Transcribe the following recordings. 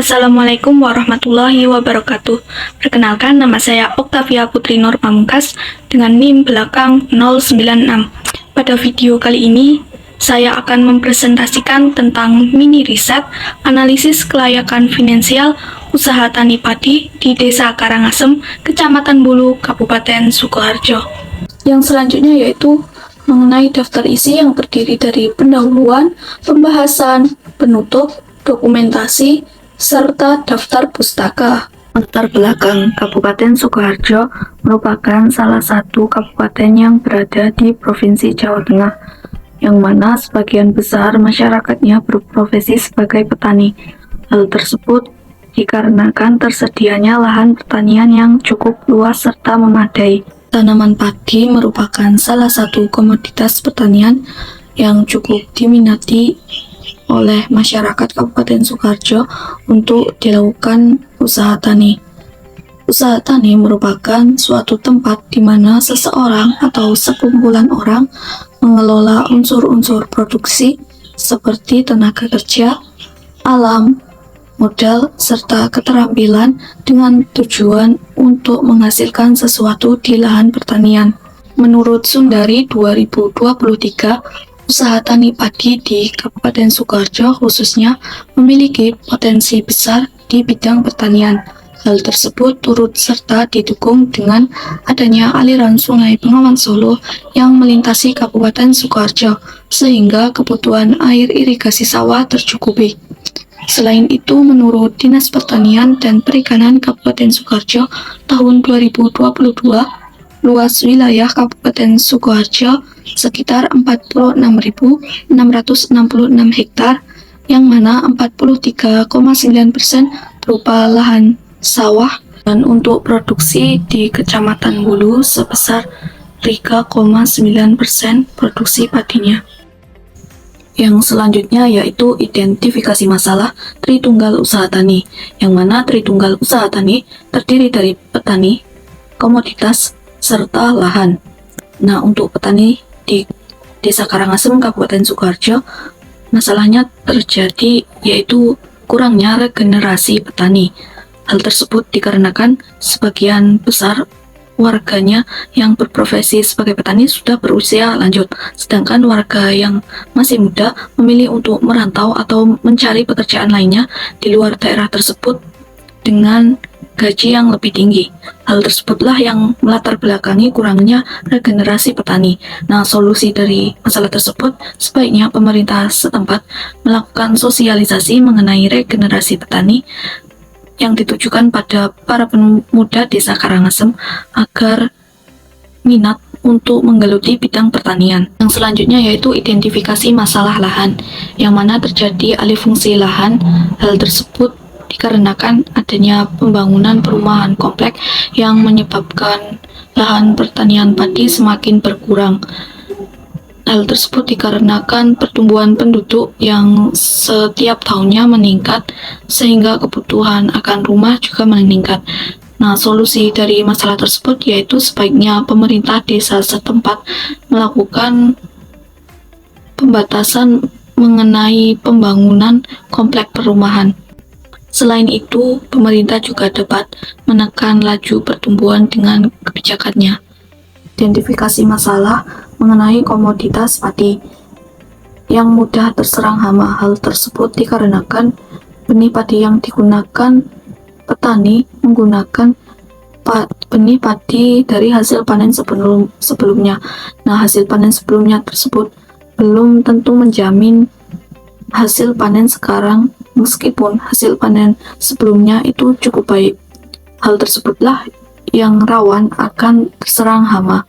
Assalamualaikum warahmatullahi wabarakatuh. Perkenalkan, nama saya Oktavia Putri Nur Pamungkas dengan NIM belakang 096. Pada video kali ini, saya akan mempresentasikan tentang mini riset analisis kelayakan finansial usaha tani padi di Desa Karangasem, Kecamatan Bulu, Kabupaten Sukoharjo. Yang selanjutnya yaitu mengenai daftar isi yang terdiri dari pendahuluan, pembahasan, penutup, dokumentasi, serta daftar pustaka. Latar belakang Kabupaten Sukoharjo merupakan salah satu kabupaten yang berada di Provinsi Jawa Tengah, yang mana sebagian besar masyarakatnya berprofesi sebagai petani. Hal tersebut dikarenakan tersedianya lahan pertanian yang cukup luas serta memadai. Tanaman padi merupakan salah satu komoditas pertanian yang cukup diminati oleh masyarakat Kabupaten Sukoharjo untuk dilakukan usaha tani. Usaha tani merupakan suatu tempat di mana seseorang atau sekumpulan orang mengelola unsur-unsur produksi seperti tenaga kerja, alam, modal, serta keterampilan dengan tujuan untuk menghasilkan sesuatu di lahan pertanian. Menurut Sundari 2023, usaha tani padi di Kabupaten Sukoharjo khususnya memiliki potensi besar di bidang pertanian. Hal tersebut turut serta didukung dengan adanya aliran Sungai Bengawan Solo yang melintasi Kabupaten Sukoharjo, sehingga kebutuhan air irigasi sawah tercukupi. Selain itu, menurut Dinas Pertanian dan Perikanan Kabupaten Sukoharjo, tahun 2022, luas wilayah Kabupaten Sukoharjo sekitar 46.666 hektar, yang mana 43,9% berupa lahan sawah, dan untuk produksi di Kecamatan Bulu sebesar 3,9% produksi padinya. Yang selanjutnya yaitu identifikasi masalah Tritunggal Usaha Tani, yang mana Tritunggal Usaha Tani terdiri dari petani, komoditas, serta lahan. Nah, untuk petani di Desa Karangasem, Kabupaten Sukoharjo, masalahnya terjadi yaitu kurangnya regenerasi petani. Hal tersebut dikarenakan sebagian besar warganya yang berprofesi sebagai petani sudah berusia lanjut, sedangkan warga yang masih muda memilih untuk merantau atau mencari pekerjaan lainnya di luar daerah tersebut dengan gaji yang lebih tinggi. Hal tersebutlah yang melatar belakangi kurangnya regenerasi petani. Nah, solusi dari masalah tersebut sebaiknya pemerintah setempat melakukan sosialisasi mengenai regenerasi petani yang ditujukan pada para pemuda Desa Karangasem agar minat untuk menggeluti bidang pertanian. Yang selanjutnya yaitu identifikasi masalah lahan, yang mana terjadi alih fungsi lahan. Hal tersebut dikarenakan adanya pembangunan perumahan komplek yang menyebabkan lahan pertanian padi semakin berkurang. Hal tersebut dikarenakan pertumbuhan penduduk yang setiap tahunnya meningkat, sehingga kebutuhan akan rumah juga meningkat. Nah, solusi dari masalah tersebut yaitu sebaiknya pemerintah desa setempat melakukan pembatasan mengenai pembangunan komplek perumahan. Selain itu, pemerintah juga dapat menekan laju pertumbuhan dengan kebijakannya. Identifikasi masalah mengenai komoditas padi yang mudah terserang hama. Hal tersebut dikarenakan benih padi yang digunakan petani menggunakan benih padi dari hasil panen sebelumnya. Nah, hasil panen sebelumnya tersebut belum tentu menjamin hasil panen sekarang, meskipun hasil panen sebelumnya itu cukup baik. Hal tersebutlah yang rawan akan terserang hama.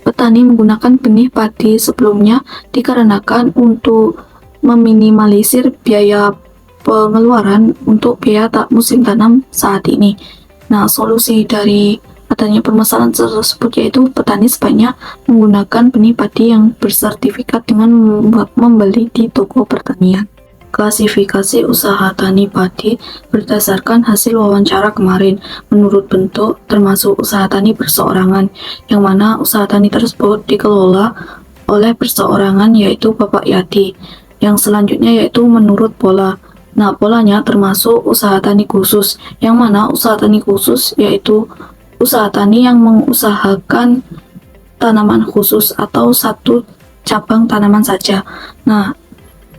Petani menggunakan benih padi sebelumnya dikarenakan untuk meminimalisir biaya pengeluaran untuk biaya musim tanam saat ini. Nah, solusi dari adanya permasalahan tersebut yaitu petani sebaiknya menggunakan benih padi yang bersertifikat dengan membeli di toko pertanian. Klasifikasi usaha tani padi berdasarkan hasil wawancara kemarin menurut bentuk termasuk usaha tani perseorangan, yang mana usaha tani tersebut dikelola oleh perseorangan yaitu Bapak Yadi. Yang selanjutnya yaitu menurut pola. Nah, polanya termasuk usaha tani khusus, yang mana usaha tani khusus yaitu usaha tani yang mengusahakan tanaman khusus atau satu cabang tanaman saja. Nah,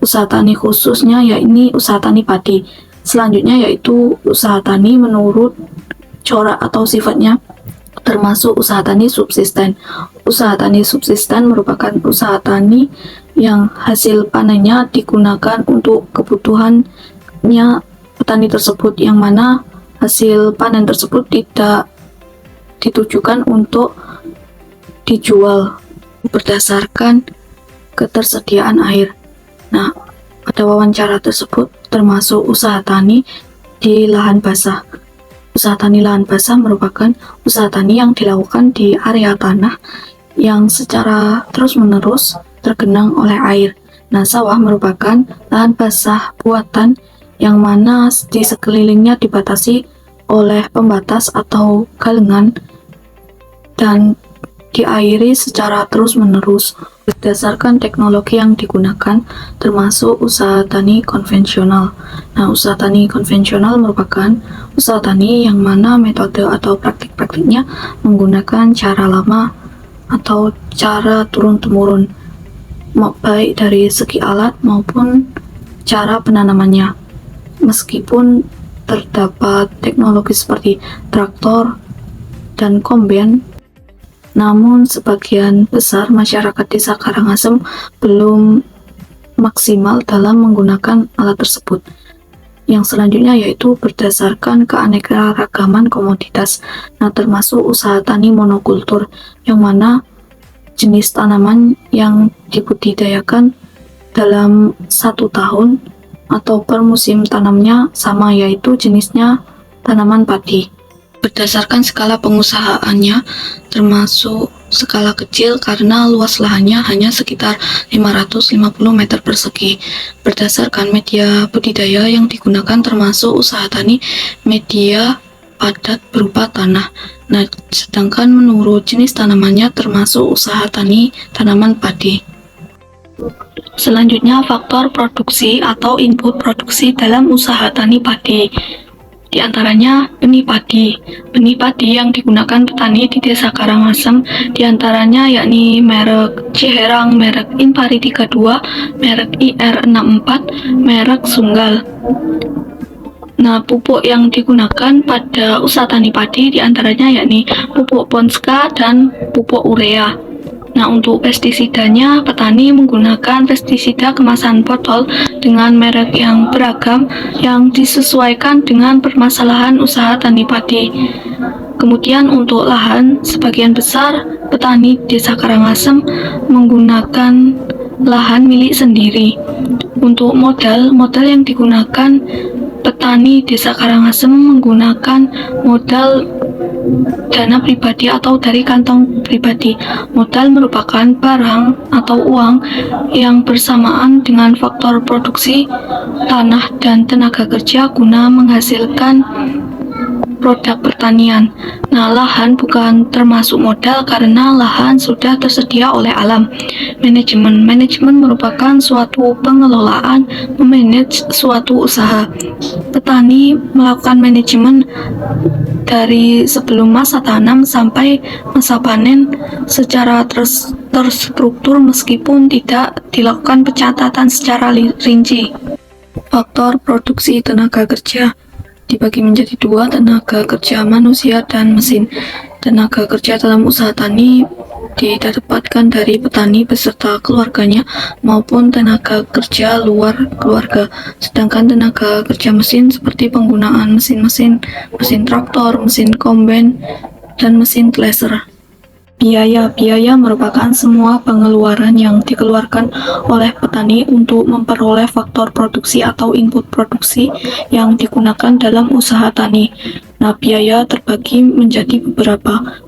usaha tani khususnya yakni usaha tani padi. Selanjutnya yaitu usaha tani menurut corak atau sifatnya termasuk usaha tani subsisten. Usaha tani subsisten merupakan usaha tani yang hasil panennya digunakan untuk kebutuhannya petani tersebut, yang mana hasil panen tersebut tidak ditujukan untuk dijual berdasarkan ketersediaan air. Nah, pada wawancara tersebut termasuk usaha tani di lahan basah. Usaha tani lahan basah merupakan usaha tani yang dilakukan di area tanah yang secara terus-menerus tergenang oleh air. Nah, sawah merupakan lahan basah buatan yang mana di sekelilingnya dibatasi oleh pembatas atau galengan dan diairi secara terus-menerus berdasarkan teknologi yang digunakan, termasuk usaha tani konvensional. Nah, usaha tani konvensional merupakan usaha tani yang mana metode atau praktik-praktiknya menggunakan cara lama atau cara turun-temurun, baik dari segi alat maupun cara penanamannya. Meskipun terdapat teknologi seperti traktor dan kombain, namun sebagian besar masyarakat desa Karangasem belum maksimal dalam menggunakan alat tersebut. Yang selanjutnya yaitu berdasarkan keanekaragaman komoditas. Nah, termasuk usaha tani monokultur, yang mana jenis tanaman yang dibudidayakan dalam 1 tahun atau per musim tanamnya sama, yaitu jenisnya tanaman padi. Berdasarkan skala pengusahaannya, termasuk skala kecil karena luas lahannya hanya sekitar 550 meter persegi. Berdasarkan media budidaya yang digunakan, termasuk usaha tani media padat berupa tanah. Nah, sedangkan menurut jenis tanamannya termasuk usaha tani tanaman padi. Selanjutnya, faktor produksi atau input produksi dalam usaha tani padi. Di antaranya benih padi. Benih padi yang digunakan petani di desa Karangasem diantaranya yakni merek Ciherang, merek Impari 32, merek IR64, merek Sunggal. Nah, pupuk yang digunakan pada usaha tani padi diantaranya yakni pupuk Ponska dan pupuk urea. Nah, untuk pestisidanya, petani menggunakan pestisida kemasan botol dengan merek yang beragam yang disesuaikan dengan permasalahan usaha tani padi. Kemudian untuk lahan, sebagian besar petani desa Karangasem menggunakan lahan milik sendiri. Untuk modal yang digunakan petani desa Karangasem menggunakan modal dana pribadi atau dari kantong pribadi. Modal merupakan barang atau uang yang bersamaan dengan faktor produksi tanah dan tenaga kerja guna menghasilkan produk pertanian. Nah, lahan bukan termasuk modal karena lahan sudah tersedia oleh alam. Manajemen merupakan suatu pengelolaan, memanage suatu usaha. Petani melakukan manajemen dari sebelum masa tanam sampai masa panen secara terstruktur meskipun tidak dilakukan pencatatan secara rinci. Faktor produksi tenaga kerja dibagi menjadi dua, tenaga kerja manusia dan mesin. Tenaga kerja dalam usaha tani didapatkan dari petani beserta keluarganya maupun tenaga kerja luar keluarga. Sedangkan tenaga kerja mesin seperti penggunaan mesin traktor, mesin kombain, dan mesin thresher. Biaya merupakan semua pengeluaran yang dikeluarkan oleh petani untuk memperoleh faktor produksi atau input produksi yang digunakan dalam usaha tani. Nah, biaya terbagi menjadi beberapa.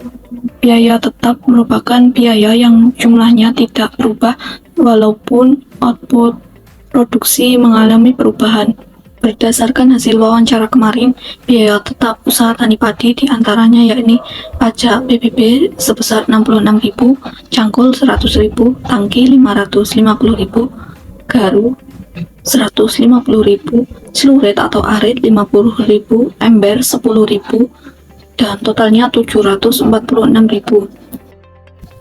Biaya tetap merupakan biaya yang jumlahnya tidak berubah walaupun output produksi mengalami perubahan. Berdasarkan hasil wawancara kemarin, biaya tetap usaha tani padi diantaranya yakni pajak PBB sebesar 66.000, cangkul 100.000, tangki 550.000, garu 150.000, celurit atau arit 50.000, ember 10.000, dan totalnya 746.000.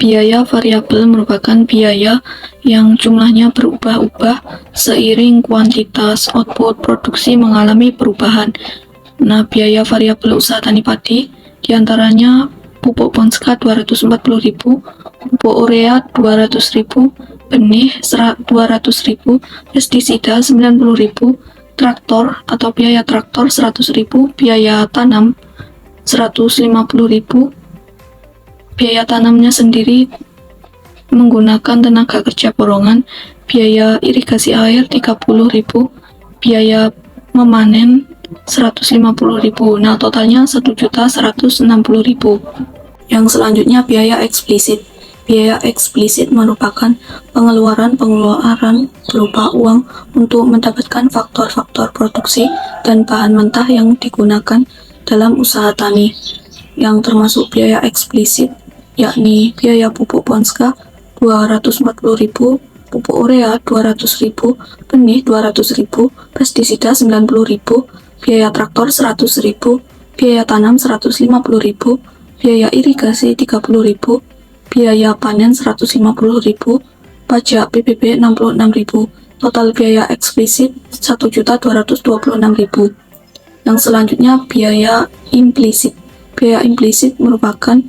Biaya variabel merupakan biaya yang jumlahnya berubah-ubah seiring kuantitas output produksi mengalami perubahan. Nah, biaya variabel usaha tani padi diantaranya pupuk Ponska 240.000, pupuk urea 200.000, benih 200.000, pestisida 90.000, traktor atau biaya traktor 100.000, biaya tanam 150.000. Biaya tanamnya sendiri menggunakan tenaga kerja borongan, biaya irigasi air 30.000, biaya memanen 150.000. Nah, totalnya 1.160.000. Yang selanjutnya biaya eksplisit. Biaya eksplisit merupakan pengeluaran berupa uang untuk mendapatkan faktor-faktor produksi dan bahan mentah yang digunakan dalam usaha tani. Yang termasuk biaya eksplisit yakni biaya pupuk Ponska 240.000, pupuk urea 200.000, benih 200.000, pestisida 90.000, biaya traktor 100.000, biaya tanam 150.000, biaya irigasi 30.000, biaya panen 150.000, pajak PBB 66.000. Total biaya eksplisit 1.226.000. Yang selanjutnya biaya implisit. Biaya implisit merupakan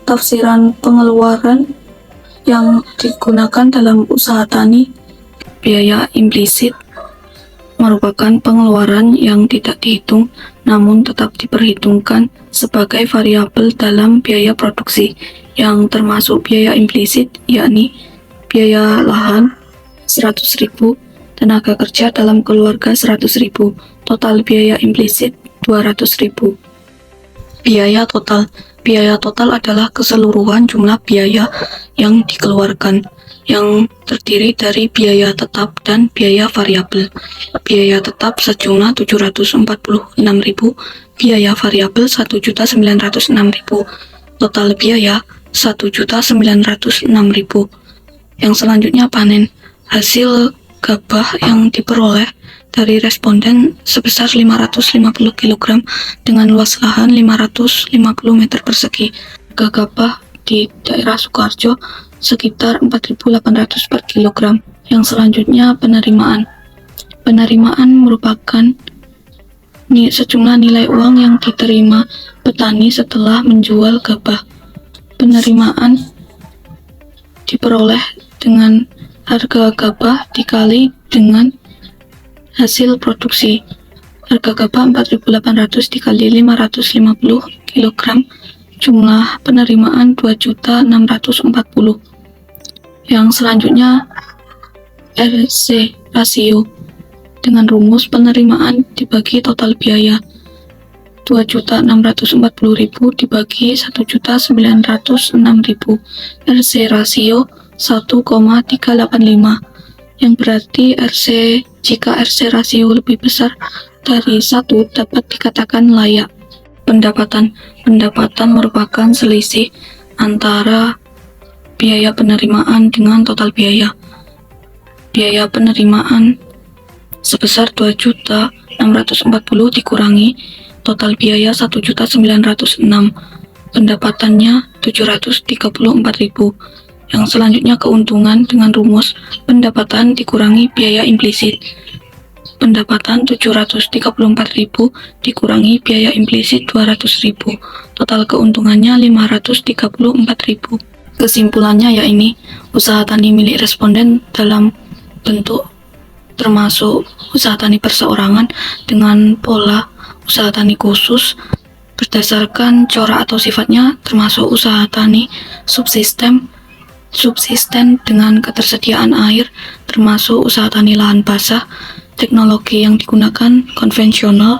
tafsiran pengeluaran yang digunakan dalam usaha tani. Biaya implisit merupakan pengeluaran yang tidak dihitung namun tetap diperhitungkan sebagai variabel dalam biaya produksi. Yang termasuk biaya implisit yakni biaya lahan 100.000, tenaga kerja dalam keluarga 100.000, total biaya implisit 200.000. Biaya total. Biaya total adalah keseluruhan jumlah biaya yang dikeluarkan, yang terdiri dari biaya tetap dan biaya variabel. Biaya tetap sejumlah 746.000, biaya variabel 1.906.000, total biaya 1.906.000. Yang selanjutnya panen. Hasil gabah yang diperoleh dari responden sebesar 550 kg dengan luas lahan 550 meter persegi. Harga gabah di daerah Sukoharjo sekitar 4.800 per kilogram. Yang selanjutnya penerimaan. Penerimaan merupakan sejumlah nilai uang yang diterima petani setelah menjual gabah. Penerimaan diperoleh dengan harga gabah dikali dengan hasil produksi. Harga gabah 4.800 dikali 550 kg, jumlah penerimaan 2.640. Yang selanjutnya RC rasio dengan rumus penerimaan dibagi total biaya 2.640.000 dibagi 1.906.000. RC rasio 1,385, yang berarti jika RC rasio lebih besar dari 1 dapat dikatakan layak. Pendapatan merupakan selisih antara biaya penerimaan dengan total biaya. Biaya penerimaan sebesar 2.640 dikurangi total biaya 1.906, pendapatannya 734.000. Yang selanjutnya keuntungan dengan rumus pendapatan dikurangi biaya implisit. Pendapatan 734.000 dikurangi biaya implisit 200.000. Total keuntungannya 534.000. Kesimpulannya yakni usaha tani milik responden dalam bentuk termasuk usaha tani perseorangan dengan pola usaha tani khusus berdasarkan corak atau sifatnya, termasuk usaha tani subsisten dengan ketersediaan air, termasuk usaha tani lahan basah, teknologi yang digunakan konvensional,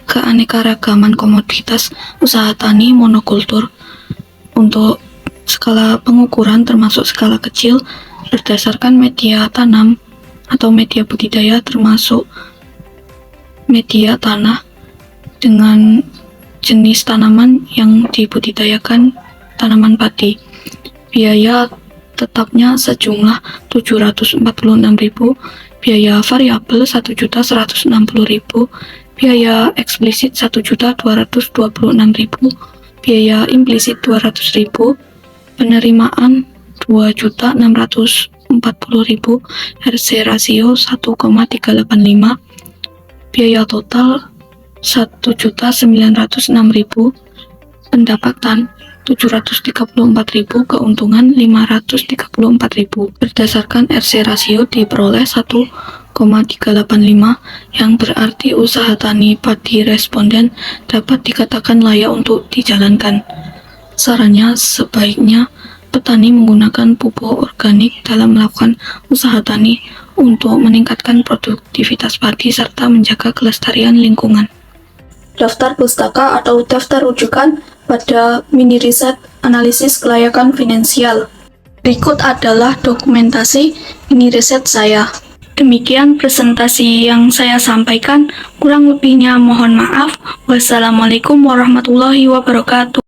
keanekaragaman komoditas, usaha tani monokultur. Untuk skala pengukuran termasuk skala kecil berdasarkan media tanam atau media budidaya, termasuk media tanah dengan jenis tanaman yang dibudidayakan tanaman padi. Biaya tetapnya sejumlah 746.000, biaya variabel 1.160.000, biaya eksplisit 1.226.000, biaya implisit 200.000, penerimaan 2.640.000, RC rasio 1,385, biaya total 1.906.000, pendapatan 734.000, keuntungan 534.000. Berdasarkan RC rasio diperoleh 1,385, yang berarti usaha tani padi responden dapat dikatakan layak untuk dijalankan. Sarannya, sebaiknya petani menggunakan pupuk organik dalam melakukan usaha tani untuk meningkatkan produktivitas padi serta menjaga kelestarian lingkungan. Daftar pustaka atau daftar rujukan pada mini riset analisis kelayakan finansial. Berikut adalah dokumentasi mini riset saya. Demikian presentasi yang saya sampaikan, kurang lebihnya mohon maaf. Wassalamualaikum warahmatullahi wabarakatuh.